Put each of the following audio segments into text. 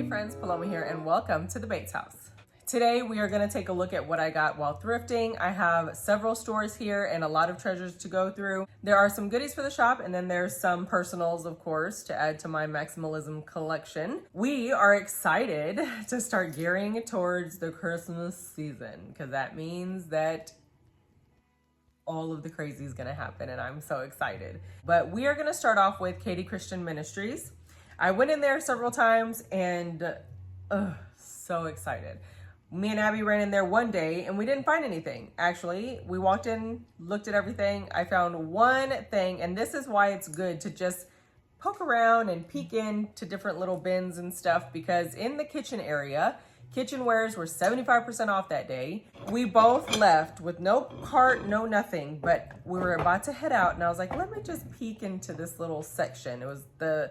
Hey friends, Paloma here and welcome to the Bates House. Today we are going to take a look at what I got while thrifting. I have several stores here and a lot of treasures to go through. There are some goodies for the shop and then there's some personals, of course, to add to my maximalism collection. We are excited to start gearing towards the Christmas season because that means that all of the crazy is going to happen and I'm so excited. But we are going to start off with Katy Christian Ministries. I went in there several times and so excited. Me and Abby ran in there one day and we didn't find anything. Actually, we walked in, looked at everything. I found one thing, and this is why it's good to just poke around and peek into different little bins and stuff, because in the kitchen area, kitchenwares were 75% off that day. We both left with no cart, no nothing, but we were about to head out and I was like, let me just peek into this little section. It was the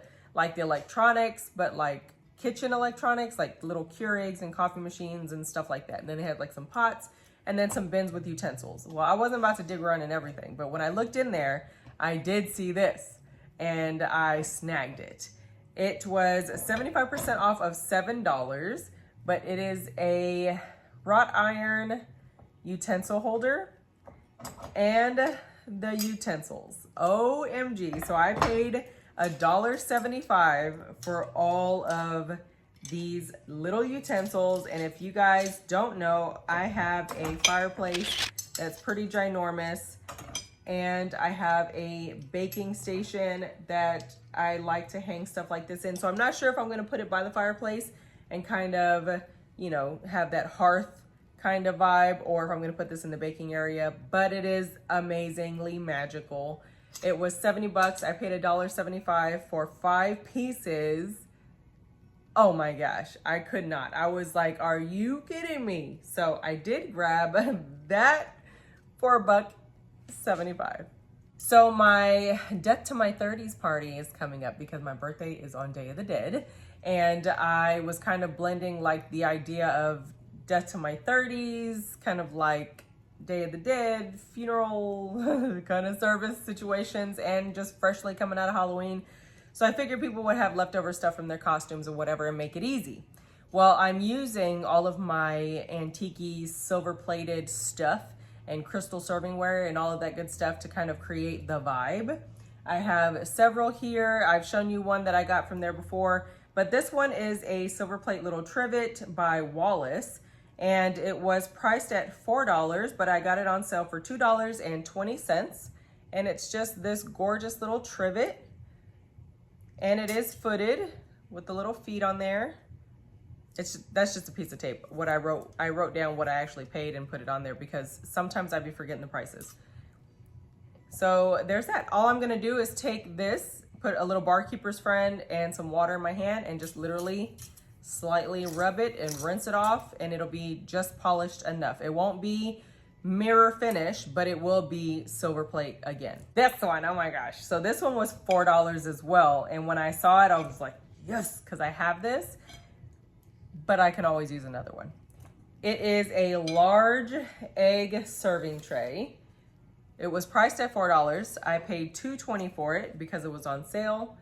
electronics, but like kitchen electronics, like little Keurigs and coffee machines and stuff like that. And then they had like some pots and then some bins with utensils. Well, I wasn't about to dig around and everything, but when I looked in there, I did see this and I snagged it. It was 75% off of $7, but it is a wrought iron utensil holder and the utensils. OMG. So I paid $1.75 for all of these little utensils. And if you guys don't know, I have a fireplace that's pretty ginormous and I have a baking station that I like to hang stuff like this in. So I'm not sure if I'm going to put it by the fireplace and kind of, you know, have that hearth kind of vibe, or if I'm going to put this in the baking area, but it is amazingly magical. It was $70. I paid $1.75 for 5 pieces. Oh my gosh, I could not. I was like, are you kidding me? So I did grab that for $1.75. So my Death to My 30s party is coming up because my birthday is on Day of the Dead. And I was kind of blending like the idea of Death to My 30s, kind of like Day of the Dead, funeral kind of service situations, and just freshly coming out of Halloween. So I figured people would have leftover stuff from their costumes or whatever and make it easy. Well, I'm using all of my antique silver plated stuff and crystal servingware and all of that good stuff to kind of create the vibe. I have several here. I've shown you one that I got from there before, but this one is a silver plate little trivet by Wallace. And it was priced at $4, but I got it on sale for $2.20. And it's just this gorgeous little trivet. And it is footed with the little feet on there. That's just a piece of tape. What I wrote down what I actually paid and put it on there because sometimes I'd be forgetting the prices. So there's that. All I'm gonna do is take this, put a little barkeeper's friend and some water in my hand and just literally slightly rub it and rinse it off, and it'll be just polished enough. It won't be mirror finish, but it will be silver plate again. This one, oh my gosh. So this one was $4 as well. And when I saw it, I was like, yes, because I have this, but I can always use another one. It is a large egg serving tray. It was priced at $4. I paid $2.20 for it because it was on sale.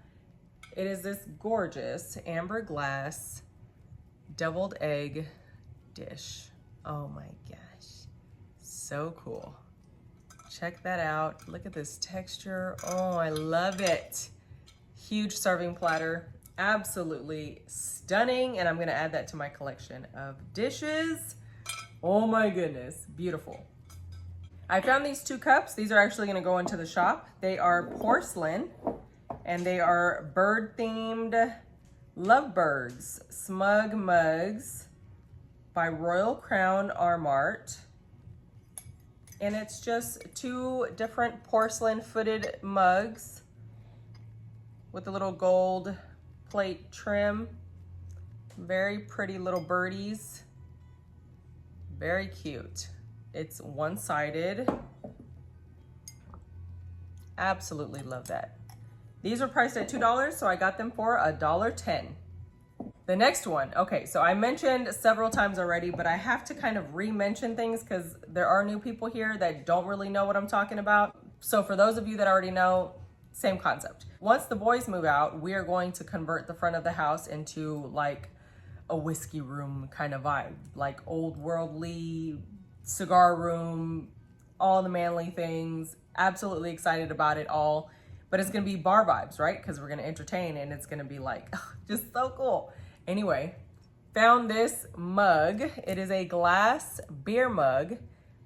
It is this gorgeous amber glass deviled egg dish. Oh my gosh, so cool. Check that out. Look at this texture. Oh, I love it. Huge serving platter, absolutely stunning. And I'm gonna add that to my collection of dishes. Oh my goodness, beautiful. I found these 2 cups. These are actually gonna go into the shop. They are porcelain and they are bird themed lovebirds, smug mugs by Royal Crown Arm Art. And it's just 2 different porcelain footed mugs with a little gold plate trim. Very pretty little birdies. Very cute. It's one-sided. Absolutely love that. These were priced at $2, so I got them for $1.10. The next one, okay, so I mentioned several times already, but I have to kind of re-mention things because there are new people here that don't really know what I'm talking about. So for those of you that already know, same concept. Once the boys move out, we are going to convert the front of the house into like a whiskey room kind of vibe, like old worldly cigar room, all the manly things. Absolutely excited about it all. But it's gonna be bar vibes, right? Because we're gonna entertain and it's gonna be like, just so cool. Anyway, found this mug. It is a glass beer mug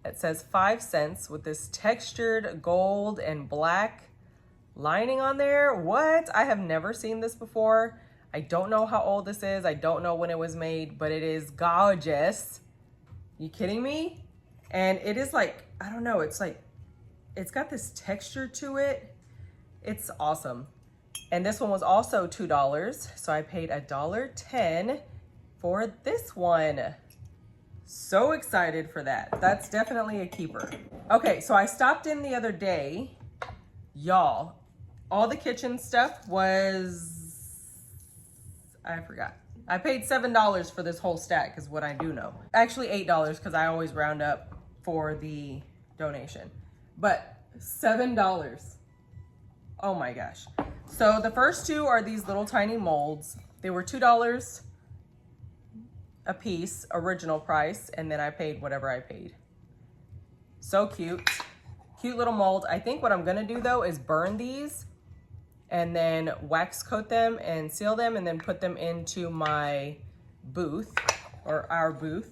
that says 5 cents with this textured gold and black lining on there. What? I have never seen this before. I don't know how old this is. I don't know when it was made, but it is gorgeous. You kidding me? And it is like, I don't know, it's like, it's got this texture to it. It's awesome. And this one was also $2, so I paid $1.10 for this one. So excited for that. That's definitely a keeper. Okay, so I stopped in the other day. Y'all, all the kitchen stuff was, I forgot. I paid $7 for this whole stack is what I do know. Actually $8 because I always round up for the donation. But $7. Oh my gosh. So the first two are these little tiny molds. They were $2 a piece, original price, and then I paid whatever I paid. So cute. Cute little mold. I think what I'm gonna do though is burn these and then wax coat them and seal them and then put them into my booth or our booth.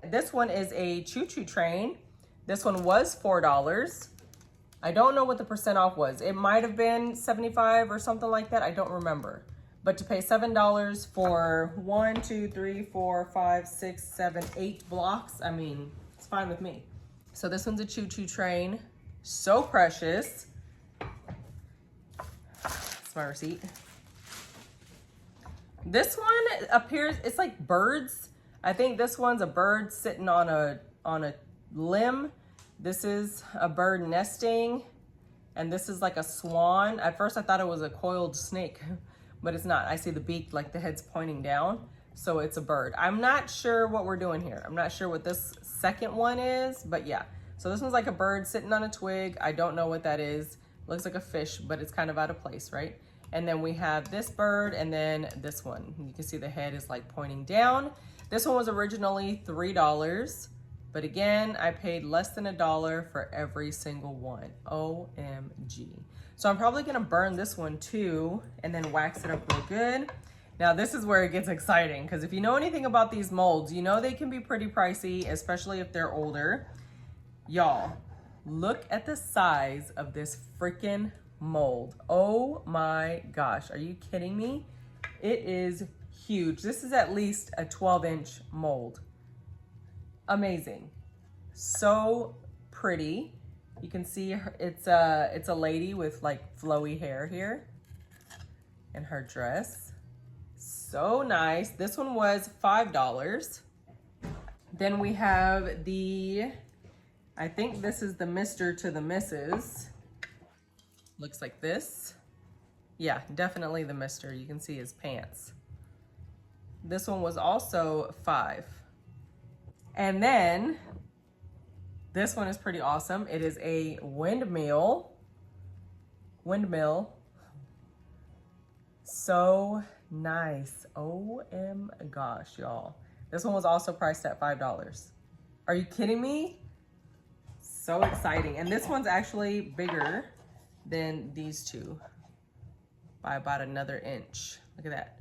This one is a choo-choo train. This one was $4. I don't know what the percent off was. It might have been 75 or something like that. I don't remember. But to pay $7 for 1, 2, 3, 4, 5, 6, 7, 8 blocks, I mean, it's fine with me. So this one's a choo-choo train. So precious. That's my receipt. This one appears, it's like birds. I think this one's a bird sitting on a limb. This is a bird nesting, and this is like a swan. At first I thought it was a coiled snake, but it's not. I see the beak, like the head's pointing down, so it's a bird. I'm not sure what we're doing here. I'm not sure what this second one is, but yeah. So this one's like a bird sitting on a twig. I don't know what that is. Looks like a fish, but it's kind of out of place, right? And then we have this bird and then this one. You can see the head is like pointing down. This one was originally $3. But again, I paid less than $1 for every single one. OMG. So I'm probably gonna burn this one too and then wax it up real good. Now this is where it gets exciting because if you know anything about these molds, you know they can be pretty pricey, especially if they're older. Y'all, look at the size of this freaking mold. Oh my gosh, are you kidding me? It is huge. This is at least a 12-inch mold. Amazing. So pretty. You can see it's a lady with like flowy hair here and her dress. So nice. This one was $5. Then we have the, I think this is the Mr. to the Mrs. Looks like this. Yeah, definitely the Mr. You can see his pants. This one was also $5. And then this one is pretty awesome. It is a windmill. So nice. OM gosh, y'all. This one was also priced at $5. Are you kidding me? So exciting. And this one's actually bigger than these two by about another inch. Look at that.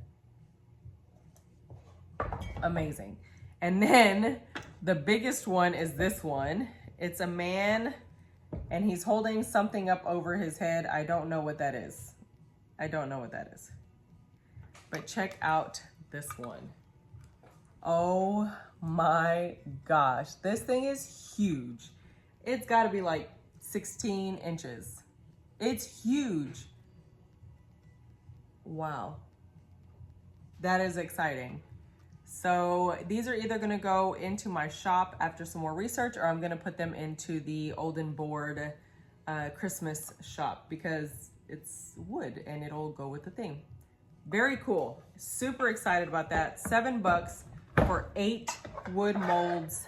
Amazing. And then the biggest one is this one. It's a man and he's holding something up over his head. I don't know what that is. I don't know what that is. But check out this one. Oh my gosh. This thing is huge. It's gotta be like 16 inches. It's huge. Wow. That is exciting. So these are either gonna go into my shop after some more research, or I'm gonna put them into the Olden Board Christmas shop because it's wood and it'll go with the theme. Very cool. Super excited about that. $7 for 8 wood molds.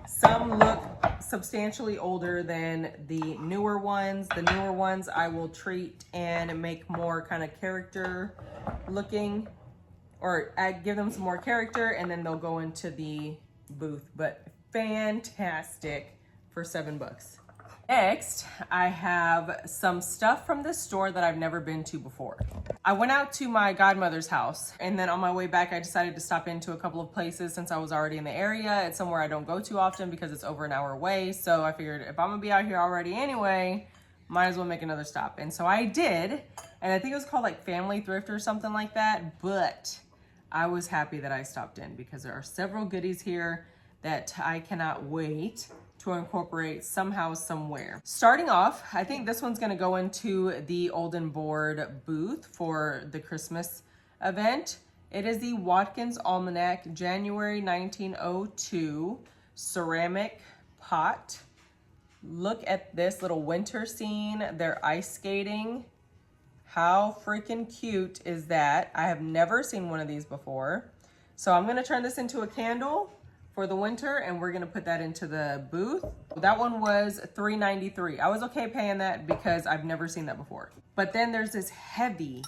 Some look substantially older than the newer ones. The newer ones I will treat and make more kind of character looking or give them some more character, and then they'll go into the booth. But fantastic for $7. Next, I have some stuff from this store that I've never been to before. I went out to my godmother's house, and then on my way back, I decided to stop into a couple of places since I was already in the area. It's somewhere I don't go to often because it's over an hour away. So I figured if I'm gonna be out here already anyway, might as well make another stop. And so I did, and I think it was called like Family Thrift or something like that, but I was happy that I stopped in because there are several goodies here that I cannot wait to incorporate somehow, somewhere. Starting off, I think this one's gonna go into the Olden Board booth for the Christmas event. It is the Watkins Almanac January 1902 ceramic pot. Look at this little winter scene. They're ice skating. How freaking cute is that? I have never seen one of these before. So I'm gonna turn this into a candle for the winter, and we're gonna put that into the booth. That one was $3.93. I was okay paying that because I've never seen that before. But then there's this heavy,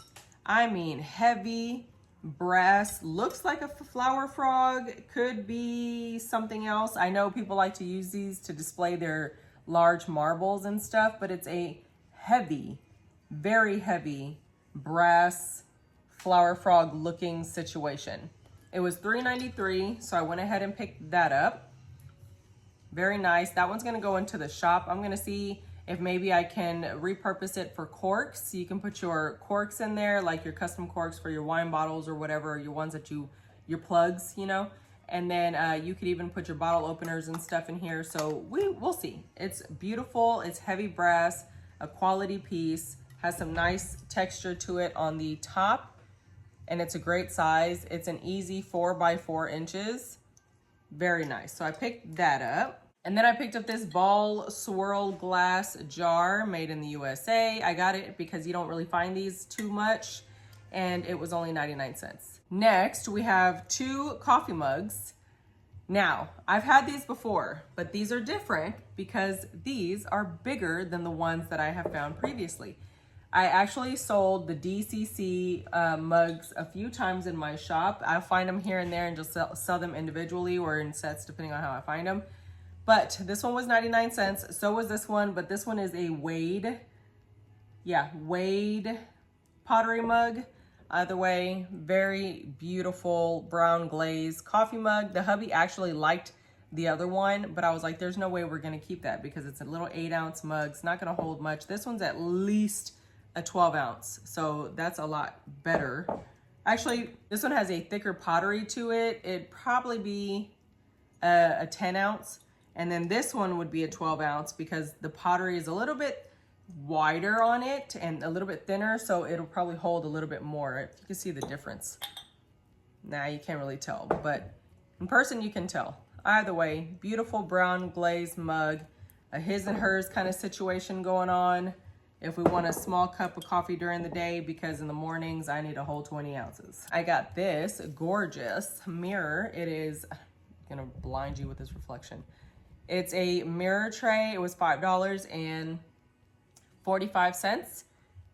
I mean heavy brass, looks like a flower frog, could be something else. I know people like to use these to display their large marbles and stuff, but it's a heavy, very heavy brass flower frog looking situation. It was $3.93, so I went ahead and picked that up. Very nice. That one's gonna go into the shop. I'm gonna see if maybe I can repurpose it for corks. You can put your corks in there, like your custom corks for your wine bottles or whatever, your ones that your plugs, you know? And then you could even put your bottle openers and stuff in here. So we'll see. It's beautiful, it's heavy brass, a quality piece, has some nice texture to it on the top, and it's a great size. It's an easy 4 by 4 inches. Very nice. So I picked that up. And then I picked up this ball swirl glass jar made in the USA. I got it because you don't really find these too much, and it was only 99 cents. Next, we have 2 coffee mugs. Now, I've had these before, but these are different because these are bigger than the ones that I have found previously. I actually sold the DCC mugs a few times in my shop. I find them here and there and just sell them individually or in sets depending on how I find them. But this one was 99 cents. So was this one, but this one is a Wade pottery mug. Either way, very beautiful brown glaze coffee mug. The hubby actually liked the other one, but I was like, there's no way we're gonna keep that because it's a little 8-ounce mug. It's not gonna hold much. This one's at least a 12-ounce, so that's a lot better. Actually, this one has a thicker pottery to it. It'd probably be a 10-ounce, and then this one would be a 12-ounce because the pottery is a little bit wider on it and a little bit thinner, so it'll probably hold a little bit more. You can see the difference. Nah, you can't really tell, but in person you can tell. Either way, beautiful brown glazed mug, a his and hers kind of situation going on. If we want a small cup of coffee during the day, because in the mornings I need a whole 20 ounces. I got this gorgeous mirror. It is, I'm gonna blind you with this reflection. It's a mirror tray. It was $5.45.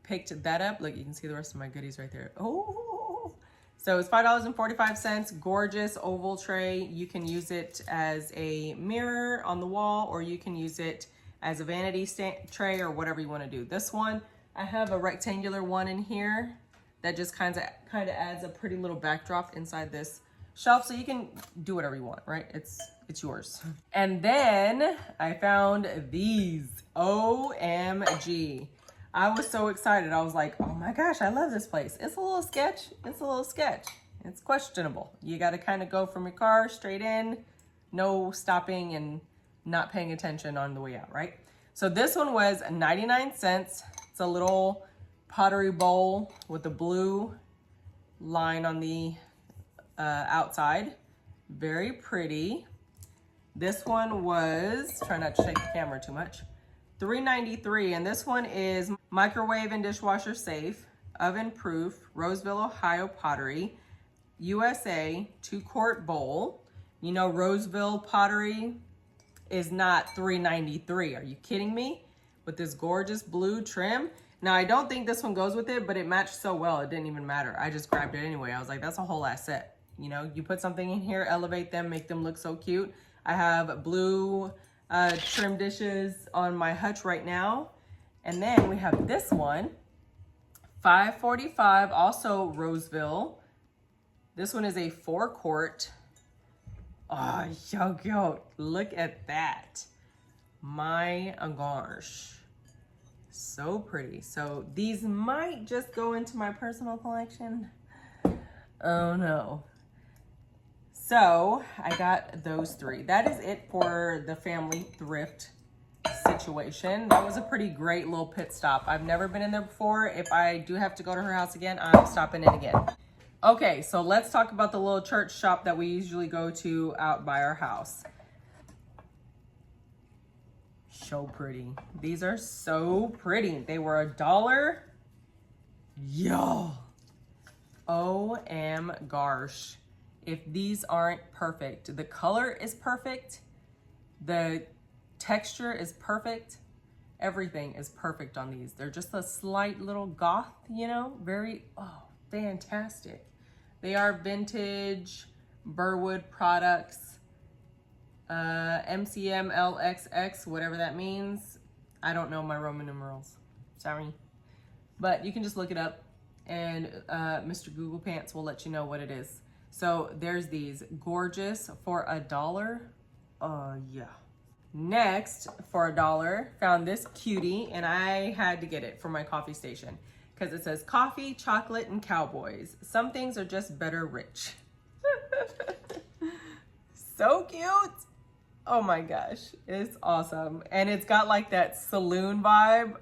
Picked that up. Look, you can see the rest of my goodies right there. Oh, so it's $5.45. Gorgeous oval tray. You can use it as a mirror on the wall, or you can use it as a vanity tray or whatever you want to do. This one, I have a rectangular one in here that just kind of adds a pretty little backdrop inside this shelf, so you can do whatever you want, right? It's yours. And then I found these. OMG. I was so excited. I was like, oh my gosh, I love this place. It's a little sketch. It's questionable. You got to kind of go from your car straight in, no stopping and not paying attention on the way out, right? So this one was 99 cents. It's a little pottery bowl with a blue line on the outside. Very pretty. This one was, try not to shake the camera too much, $3.93, and this one is microwave and dishwasher safe, oven proof, Roseville, Ohio pottery, USA 2-quart bowl. You know, Roseville pottery is not $3.93. Are you kidding me? With this gorgeous blue trim. Now, I don't think this one goes with it, but it matched so well, it didn't even matter. I just grabbed it anyway. I was like, that's a whole ass set. You know, you put something in here, elevate them, make them look so cute. I have blue trim dishes on my hutch right now. And then we have this one, $5.45, also Roseville. This one is a 4-quart. Oh, yo, cute. Look at that. My gosh. So pretty. So these might just go into my personal collection. Oh no. So I got those 3. That is it for the family thrift situation. That was a pretty great little pit stop. I've never been in there before. If I do have to go to her house again, I'm stopping in again. Okay, so let's talk about the little church shop that we usually go to out by our house. So pretty. These are so pretty. They were $1. Yo. OM gosh. If these aren't perfect. The color is perfect. The texture is perfect. Everything is perfect on these. They're just a slight little goth, you know, very, oh, fantastic. They are vintage Burwood products. MCM LXX, whatever that means. I don't know my Roman numerals. Sorry. But you can just look it up and Mr. Google Pants will let you know what it is. So there's these, gorgeous for $1. Yeah. Next, for $1, found this cutie, and I had to get it for my coffee station because it says coffee, chocolate, and cowboys. Some things are just better rich. So cute. Oh my gosh, it's awesome. And it's got like that saloon vibe.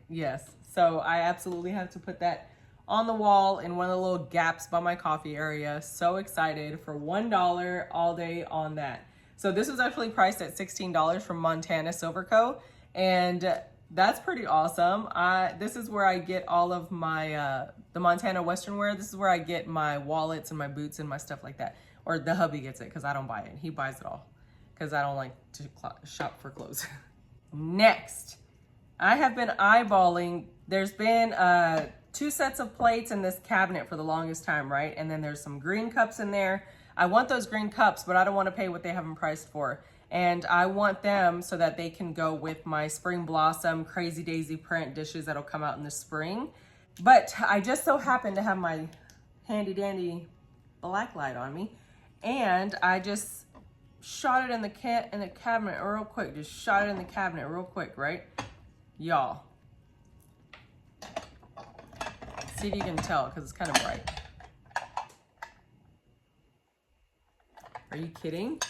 Yes, so I absolutely have to put that on the wall in one of the little gaps by my coffee area. So excited for $1 all day on that. So this was actually priced at $16 from Montana Silverco, and that's pretty awesome. This is where I get all of my, the Montana Western wear. This is where I get my wallets and my boots and my stuff like that. Or the hubby gets it because I don't buy it. He buys it all because I don't like to shop for clothes. Next, I have been eyeballing, there's been 2 sets of plates in this cabinet for the longest time, right? And then there's some green cups in there. I want those green cups, but I don't want to pay what they have them priced for. And I want them so that they can go with my Spring Blossom Crazy Daisy print dishes that'll come out in the spring. But I just so happen to have my handy dandy black light on me. And I just shot it in the cabinet real quick. Just shot it in the cabinet real quick, right? Y'all. See if you can tell because it's kind of bright. Are you kidding?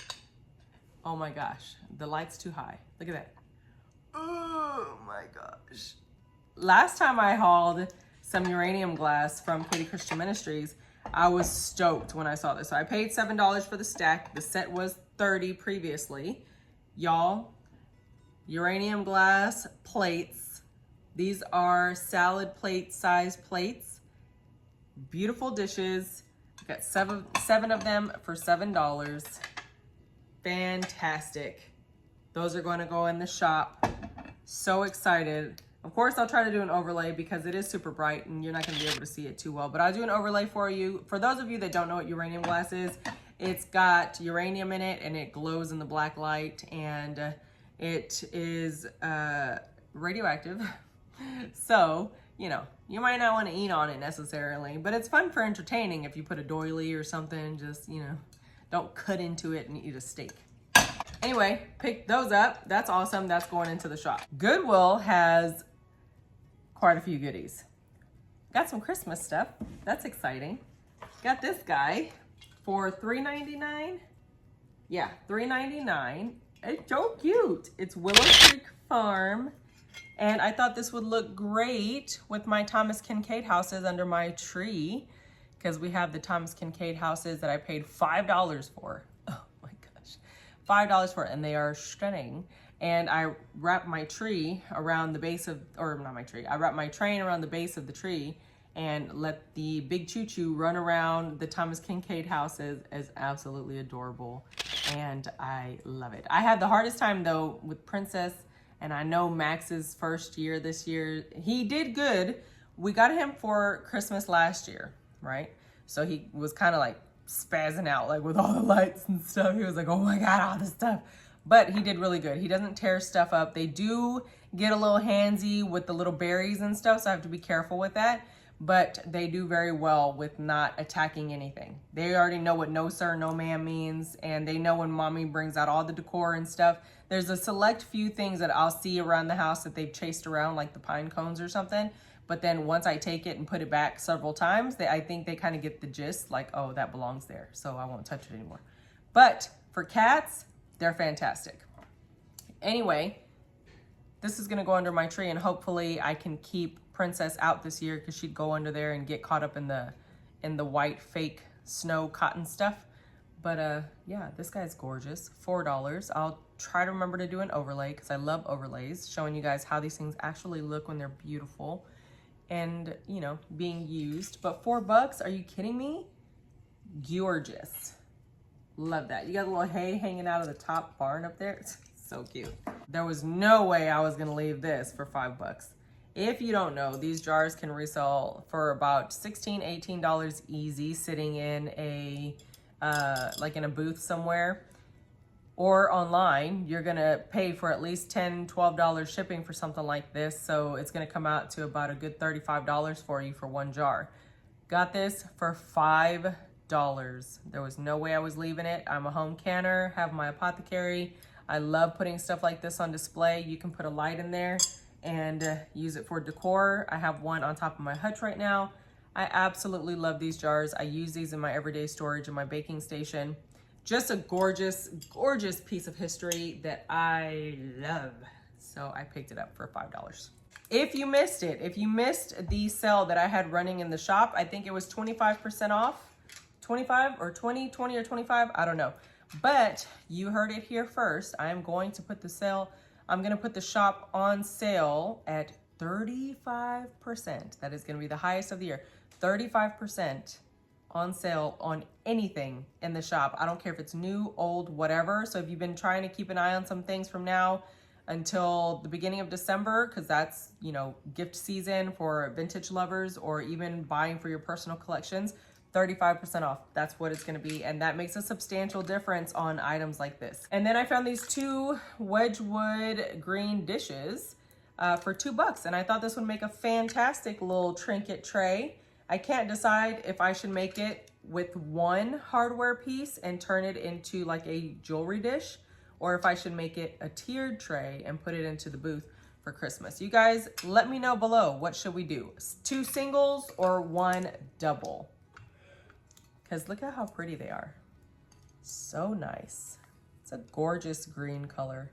Oh my gosh, the light's too high. Look at that. Oh my gosh. Last time I hauled some uranium glass from Katy Christian Ministries, I was stoked when I saw this. So I paid $7 for the stack. The set was $30 previously. Y'all, uranium glass plates. These are salad plate size plates. Beautiful dishes. I got seven of them for $7. Fantastic. Those are going to go in the shop. So excited. Of course, I'll try to do an overlay because it is super bright and you're not going to be able to see it too well. But I'll do an overlay for you. For those of you that don't know what uranium glass is, it's got uranium in it and it glows in the black light, and it is radioactive. So, you know, you might not want to eat on it necessarily, but it's fun for entertaining if you put a doily or something. Just, you know, don't cut into it and eat a steak. Anyway, pick those up. That's awesome. That's going into the shop. Goodwill has quite a few goodies. Got some Christmas stuff. That's exciting. Got this guy for $3.99. Yeah, $3.99. It's so cute. It's Willow Creek Farm. And I thought this would look great with my Thomas Kincaid houses under my tree, because we have the Thomas Kincaid houses that I paid $5 for. Oh my gosh, $5 for it, and they are stunning. And I wrap my tree around the base of, or not my tree, I wrap my train around the base of the tree and let the big choo-choo run around the Thomas Kincaid houses. Is absolutely adorable, and I love it. I had the hardest time though with Princess And I know Max's first year this year, he did good. We got him for Christmas last year, right? So he was kind of like spazzing out, like with all the lights and stuff. He was like, oh my God, all this stuff. But he did really good. He doesn't tear stuff up. They do get a little handsy with the little berries and stuff, so I have to be careful with that. But they do very well with not attacking anything. They already know what no sir, no ma'am means, and they know when mommy brings out all the decor and stuff. There's a select few things that I'll see around the house that they've chased around, like the pine cones or something. But then once I take it and put it back several times, I think they kind of get the gist, like, oh, that belongs there, so I won't touch it anymore. But for cats, they're fantastic. Anyway, this is gonna go under my tree, and hopefully I can keep Princess out this year because she'd go under there and get caught up in the white fake snow cotton stuff. But yeah, this guy's gorgeous. $4. I'll try to remember to do an overlay because I love overlays, showing you guys how these things actually look when they're beautiful and, you know, being used. But $4, are you kidding me? Gorgeous. Love that. You got a little hay hanging out of the top barn up there. It's so cute. There was no way I was gonna leave this for $5. If you don't know, these jars can resell for about $16, $18 easy, sitting in a like in a booth somewhere or online. You're gonna pay for at least $10, $12 shipping for something like this, so it's gonna come out to about a good $35 for you for one jar. Got this for $5. There was no way I was leaving it. I'm a home canner, have my apothecary. I love putting stuff like this on display. You can put a light in there and use it for decor. I have one on top of my hutch right now. I absolutely love these jars. I use these in my everyday storage in my baking station. Just a gorgeous, gorgeous piece of history that I love. So I picked it up for $5. If you missed it, if you missed the sale that I had running in the shop, I think it was 25% off, 25 or 20 or 25, I don't know. But you heard it here first. I am going to put the sale, I'm gonna put the shop on sale at 35%. That is gonna be the highest of the year. 35% on sale on anything in the shop. I don't care if it's new, old, whatever. So if you've been trying to keep an eye on some things from now until the beginning of December, because that's, you know, gift season for vintage lovers or even buying for your personal collections, 35% off. That's what it's gonna be. And that makes a substantial difference on items like this. And then I found these two Wedgwood green dishes for $2. And I thought this would make a fantastic little trinket tray. I can't decide if I should make it with one hardware piece and turn it into like a jewelry dish, or if I should make it a tiered tray and put it into the booth for Christmas. You guys, let me know below. What should we do? 2 singles or 1 double? Because look at how pretty they are. So nice. It's a gorgeous green color.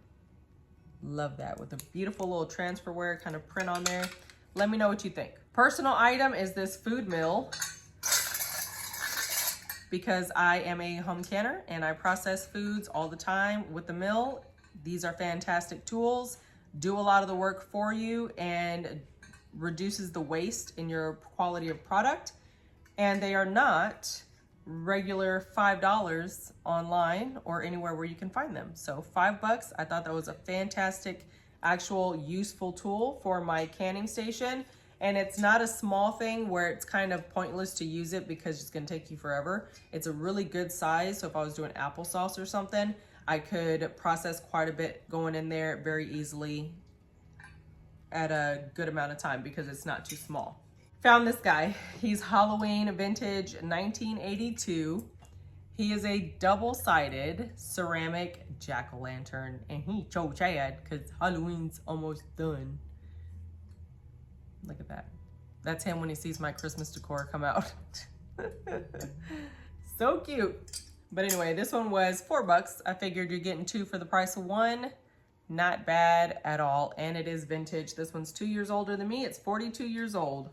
Love that, with a beautiful little transferware kind of print on there. Let me know what you think. Personal item is this food mill, because I am a home canner and I process foods all the time with the mill. These are fantastic tools, do a lot of the work for you and reduces the waste in your quality of product. And they are not regular $5 online or anywhere where you can find them. So $5, I thought that was a fantastic, actual useful tool for my canning station. And it's not a small thing where it's kind of pointless to use it because it's gonna take you forever. It's a really good size. So if I was doing applesauce or something, I could process quite a bit going in there very easily at a good amount of time because it's not too small. Found this guy. He's Halloween vintage 1982. He is a double-sided ceramic jack-o'-lantern, and he so sad because Halloween's almost done. Look at that. That's him when he sees my Christmas decor come out. So cute. But anyway, this one was $4. I figured you're getting 2 for the price of 1. Not bad at all, and it is vintage. This one's 2 years older than me. It's 42 years old.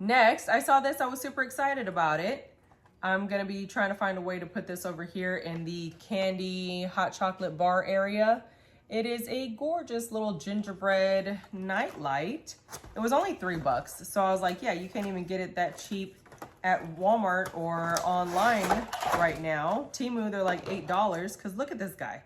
Next, I saw this, I was super excited about it. I'm gonna be trying to find a way to put this over here in the candy hot chocolate bar area. It is a gorgeous little gingerbread night light. It was only $3, so I was like, yeah, you can't even get it that cheap at Walmart or online right now. Temu, they're like $8, because look at this guy.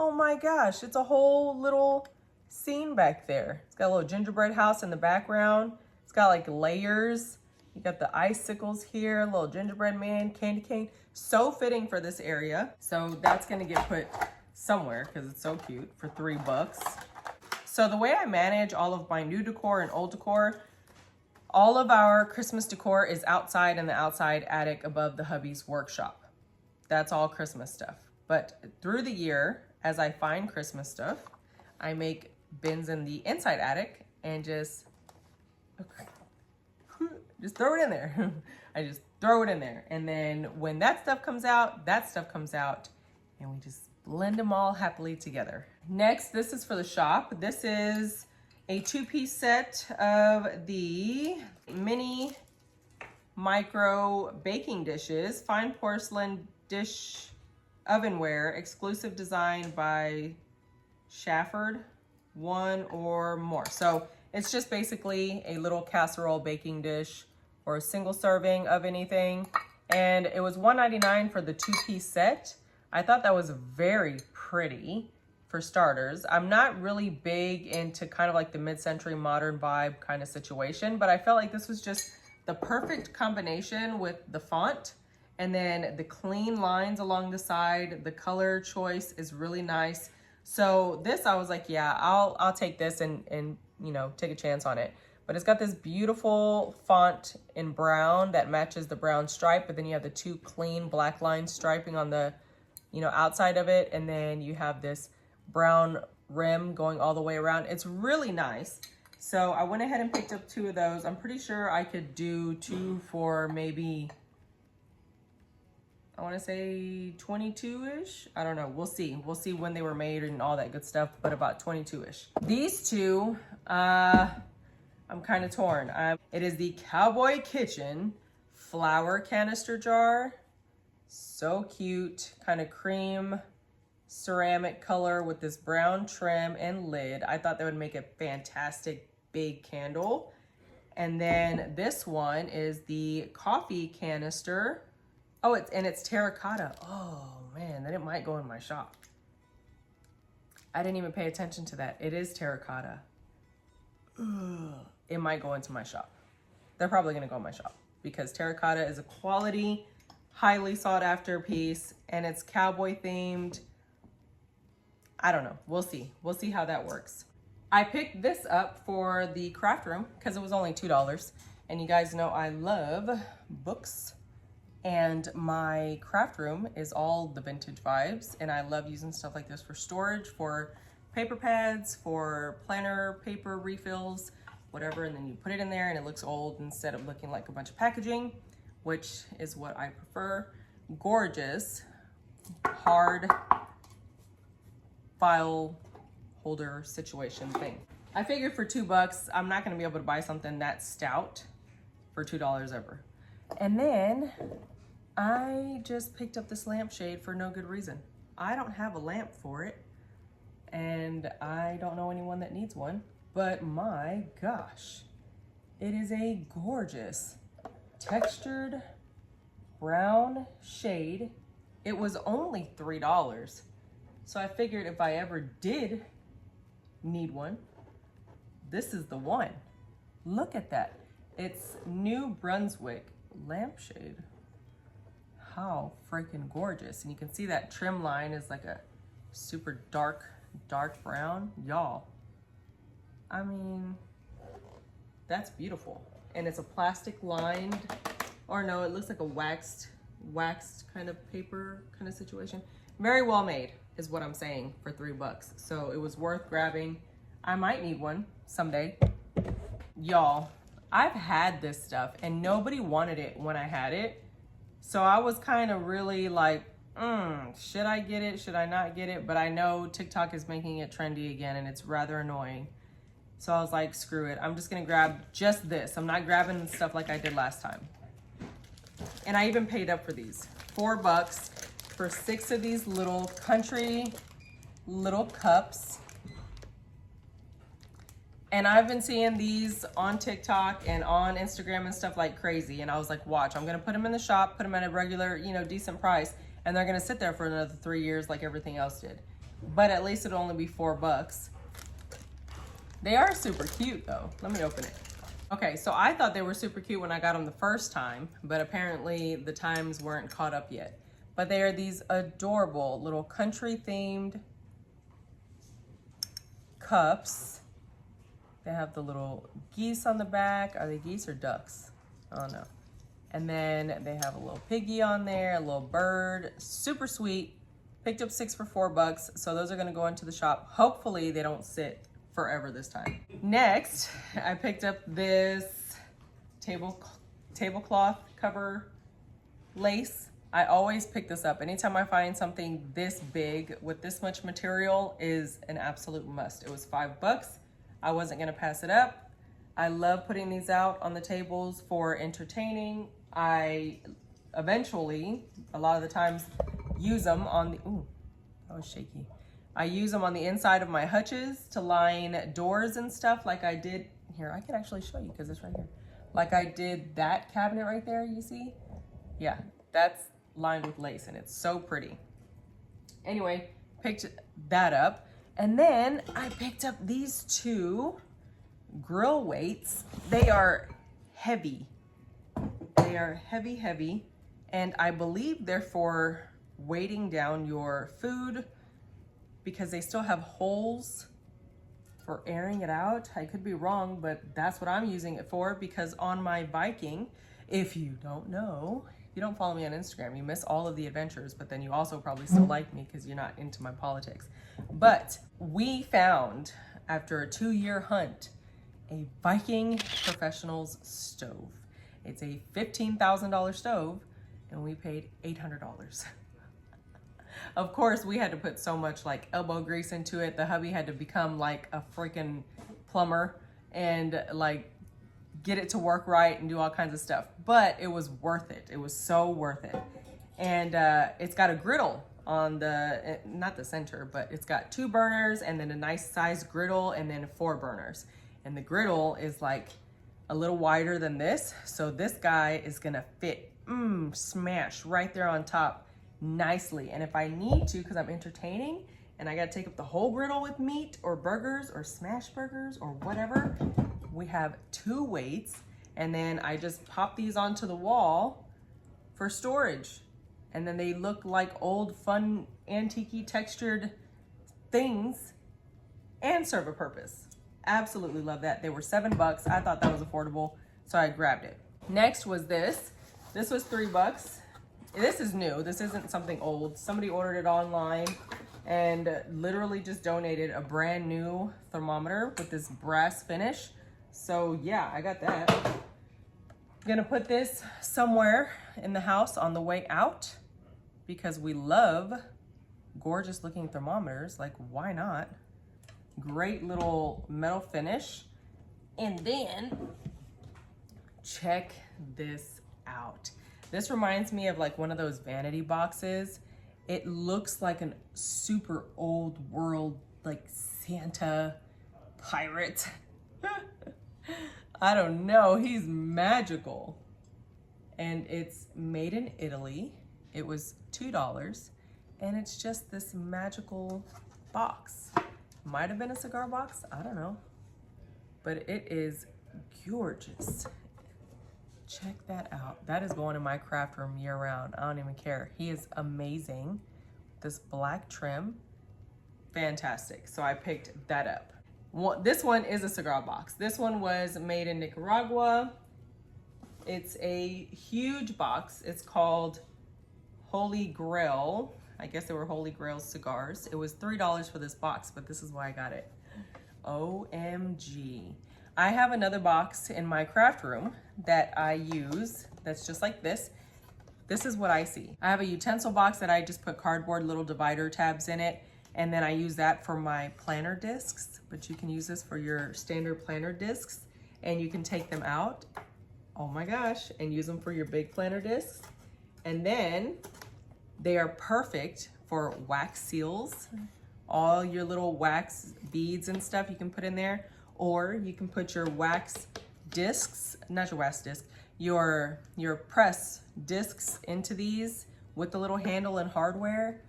Oh my gosh, it's a whole little scene back there. It's got a little gingerbread house in the background. It's got like layers. You got the icicles here, little gingerbread man, candy cane. So fitting for this area. So that's gonna get put somewhere because it's so cute for $3. So the way I manage all of my new decor and old decor, all of our Christmas decor is outside in the outside attic above the hubby's workshop. That's all Christmas stuff. But through the year, as I find Christmas stuff, I make bins in the inside attic and just throw it in there. I just throw it in there. And then when that stuff comes out, and we just blend them all happily together. Next, this is for the shop. This is a 2-piece set of the mini micro baking dishes, fine porcelain dish ovenware, exclusive design by Shafford, one or more. So it's just basically a little casserole baking dish or a single serving of anything. And it was $1.99 for the 2-piece set. I thought that was very pretty for starters. I'm not really big into kind of like the mid-century modern vibe kind of situation, but I felt like this was just the perfect combination with the font and then the clean lines along the side. The color choice is really nice. So this, I was like, yeah, I'll take this and you know, take a chance on it. But it's got this beautiful font in brown that matches the brown stripe, but then you have the 2 clean black lines striping on the, you know, outside of it, and then you have this brown rim going all the way around. It's really nice. So I went ahead and picked up 2 of those. I'm pretty sure I could do 2 for maybe, I want to say 22-ish. I don't know. We'll see. We'll see when they were made and all that good stuff, but about 22-ish. These 2, I'm kind of torn. It is the Cowboy Kitchen flour canister jar. So cute, kind of cream ceramic color with this brown trim and lid. I thought that would make a fantastic big candle. And then this one is the coffee canister. Oh, it's terracotta. Oh man, then it might go in my shop. I didn't even pay attention to that. It is terracotta. Ugh. It might go into my shop. They're probably gonna go in my shop because terracotta is a quality, highly sought after piece, and it's cowboy themed. I don't know, we'll see. We'll see how that works. I picked this up for the craft room because it was only $2. And you guys know I love books, and my craft room is all the vintage vibes, and I love using stuff like this for storage, for paper pads, for planner paper refills, whatever, and then you put it in there and it looks old instead of looking like a bunch of packaging, which is what I prefer. Gorgeous, hard file holder situation thing. I figured for $2, I'm not gonna be able to buy something that stout for $2 ever. And then I just picked up this lampshade for no good reason. I don't have a lamp for it, and I don't know anyone that needs one, but my gosh, it is a gorgeous textured brown shade. It was only $3. So I figured if I ever did need one, this is the one. Look at that. It's New Brunswick lampshade. How freaking gorgeous. And you can see that trim line is like a super dark brown. Y'all, I mean, that's beautiful. And it's a plastic lined, or no, it looks like a waxed kind of paper kind of situation. Very well made is what I'm saying for $3. So it was worth grabbing. I might need one someday. Y'all, I've had this stuff and nobody wanted it when I had it. So I was kind of really like, should I get it? Should I not get it? But I know TikTok is making it trendy again and it's rather annoying. So I was like, screw it. I'm just gonna grab just this. I'm not grabbing stuff like I did last time. And I even paid up for these. $4 for 6 of these little country little cups. And I've been seeing these on TikTok and on Instagram and stuff like crazy. And I was like, watch, I'm gonna put them in the shop, put them at a regular, decent price. And they're gonna sit there for another 3 years like everything else did. but at least it'll only be $4. They are super cute though. Let me open it. Okay, so I thought they were super cute when I got them the first time, but apparently the times weren't caught up yet. But they are these adorable little country themed cups. They have the little geese on the back. Are they geese or ducks? I don't know. And then they have a little piggy on there, a little bird, super sweet. Picked up 6 for $4, so those are gonna go into the shop. Hopefully they don't sit forever this time. Next, I picked up this tablecloth cover lace. I always pick this up. Anytime I find something this big with this much material is an absolute must. It was $5. I wasn't gonna pass it up. I love putting these out on the tables for entertaining. I eventually, a lot of the times, use them on the, ooh, that was shaky. I use them on the inside of my hutches to line doors and stuff like I did. Here, I can actually show you because it's right here. Like I did that cabinet right there, you see? Yeah, that's lined with lace and it's so pretty. Anyway, picked that up. And then I picked up these 2 grill weights. They are heavy. They are heavy, heavy. And I believe they're for weighting down your food because they still have holes for airing it out. I could be wrong, but that's what I'm using it for because on my Viking, if you don't know, if you don't follow me on Instagram, you miss all of the adventures, but then you also probably still like me because you're not into my politics. But we found, after a 2-year hunt, a Viking Professionals stove. It's a $15,000 stove and we paid $800. Of course, we had to put so much like elbow grease into it. The hubby had to become like a freaking plumber and like get it to work right and do all kinds of stuff. But it was worth it. It was so worth it. And it's got a griddle on the, not the center, but it's got 2 burners and then a nice sized griddle and then 4 burners. And the griddle is like a little wider than this. So this guy is gonna fit, smash right there on top nicely. And if I need to, because I'm entertaining and I gotta take up the whole griddle with meat or burgers or smash burgers or whatever, we have 2 weights and then I just pop these onto the wall for storage. And then they look like old fun antique-y textured things and serve a purpose. Absolutely love that. They were $7. I thought that was affordable, so I grabbed it. Next was this. This was $3. This is new. This isn't something old. Somebody ordered it online and literally just donated a brand new thermometer with this brass finish. So yeah, I got that. I'm gonna put this somewhere in the house on the way out because we love gorgeous looking thermometers. Like, why not? Great little metal finish. And then check this out. This reminds me of like one of those vanity boxes. It looks like a super old world, like Santa pirate. I don't know, he's magical. And it's made in Italy. It was $2 and it's just this magical box. Might have been a cigar box, I don't know. But it is gorgeous. Check that out. That is going in my craft room year round. I don't even care. He is amazing. This black trim, fantastic. So I picked that up. This one is a cigar box. This one was made in Nicaragua. It's a huge box. It's called Holy Grail. I guess they were Holy Grail cigars. It was $3 for this box, but this is why I got it. OMG. I have another box in my craft room that I use that's just like this. This is what I see. I have a utensil box that I just put cardboard little divider tabs in it, and then I use that for my planner discs, but you can use this for your standard planner discs, and you can take them out, oh my gosh, and use them for your big planner discs. And then they are perfect for wax seals. All your little wax beads and stuff you can put in there, or you can put your wax discs, not your wax disc, your press discs into these with the little handle and hardware.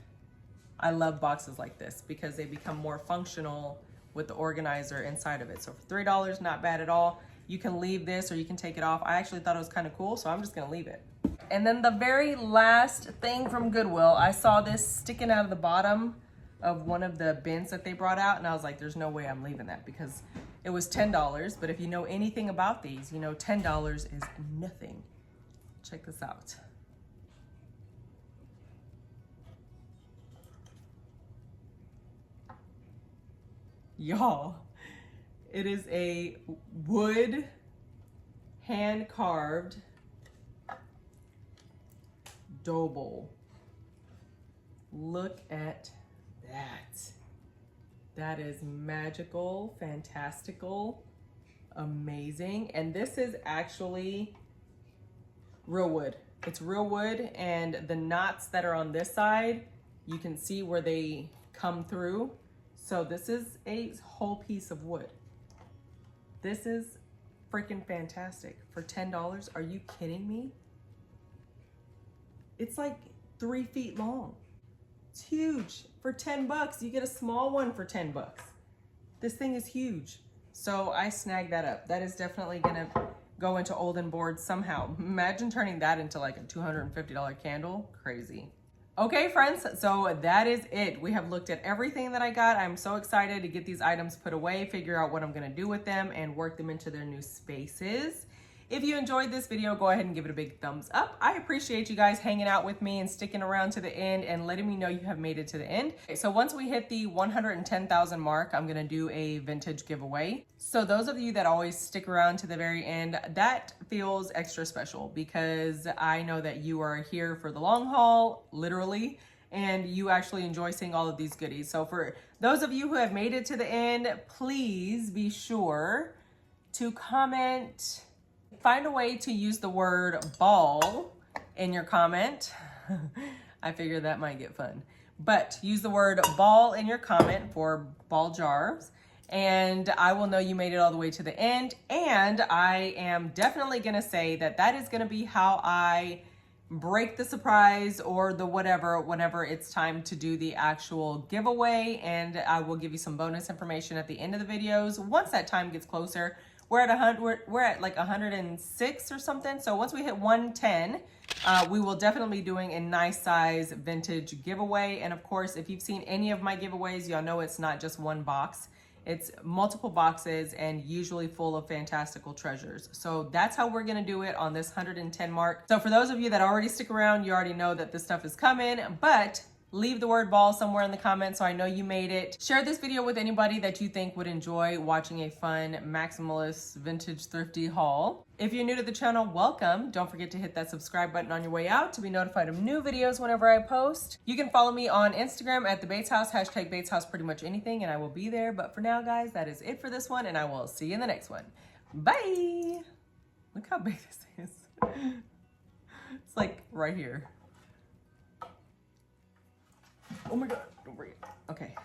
I love boxes like this because they become more functional with the organizer inside of it. So for $3, not bad at all. You can leave this or you can take it off. I actually thought it was kind of cool, so I'm just gonna leave it. And then the very last thing from Goodwill, I saw this sticking out of the bottom of one of the bins that they brought out, and I was like, there's no way I'm leaving that because it was $10. But if you know anything about these, you know $10 is nothing. Check this out. Y'all, it is a wood hand-carved dough bowl. Look at that. That is magical, fantastical, amazing. And this is actually real wood. It's real wood, and the knots that are on this side, you can see where they come through. So this is a whole piece of wood. This is freaking fantastic. For $10, are you kidding me? It's like 3 feet long. It's huge. For 10 bucks, you get a small one for 10 bucks. This thing is huge. So I snagged that up. That is definitely gonna go into olden boards somehow. Imagine turning that into like a $250 candle. Crazy. Okay, friends, so that is it. We have looked at everything that I got. I'm so excited to get these items put away, figure out what I'm gonna do with them, and work them into their new spaces. If you enjoyed this video, go ahead and give it a big thumbs up. I appreciate you guys hanging out with me and sticking around to the end and letting me know you have made it to the end. Okay, so once we hit the 110,000 mark, I'm gonna do a vintage giveaway. So those of you that always stick around to the very end, that feels extra special because I know that you are here for the long haul, literally, and you actually enjoy seeing all of these goodies. So for those of you who have made it to the end, please be sure to comment. Find a way to use the word ball in your comment. I figured that might get fun. But use the word ball in your comment for ball jars, and I will know you made it all the way to the end. And I am definitely gonna say that that is gonna be how I break the surprise or the whatever whenever it's time to do the actual giveaway. And I will give you some bonus information at the end of the videos once that time gets closer. We're at like 106 or something. So once we hit 110, we will definitely be doing a nice size vintage giveaway. And of course, if you've seen any of my giveaways, y'all know it's not just one box. It's multiple boxes and usually full of fantastical treasures. So that's how we're gonna do it on this 110 mark. So for those of you that already stick around, you already know that this stuff is coming, but leave the word ball somewhere in the comments so I know you made it. Share this video with anybody that you think would enjoy watching a fun maximalist vintage thrifty haul. If you're new to the channel, welcome. Don't forget to hit that subscribe button on your way out to be notified of new videos whenever I post. You can follow me on Instagram at the Bates House, hashtag Bates House pretty much anything, and I will be there. But for now, guys, that is it for this one, and I will see you in the next one. Bye. Look how big this is. It's like right here. Oh my God, don't breathe. Okay.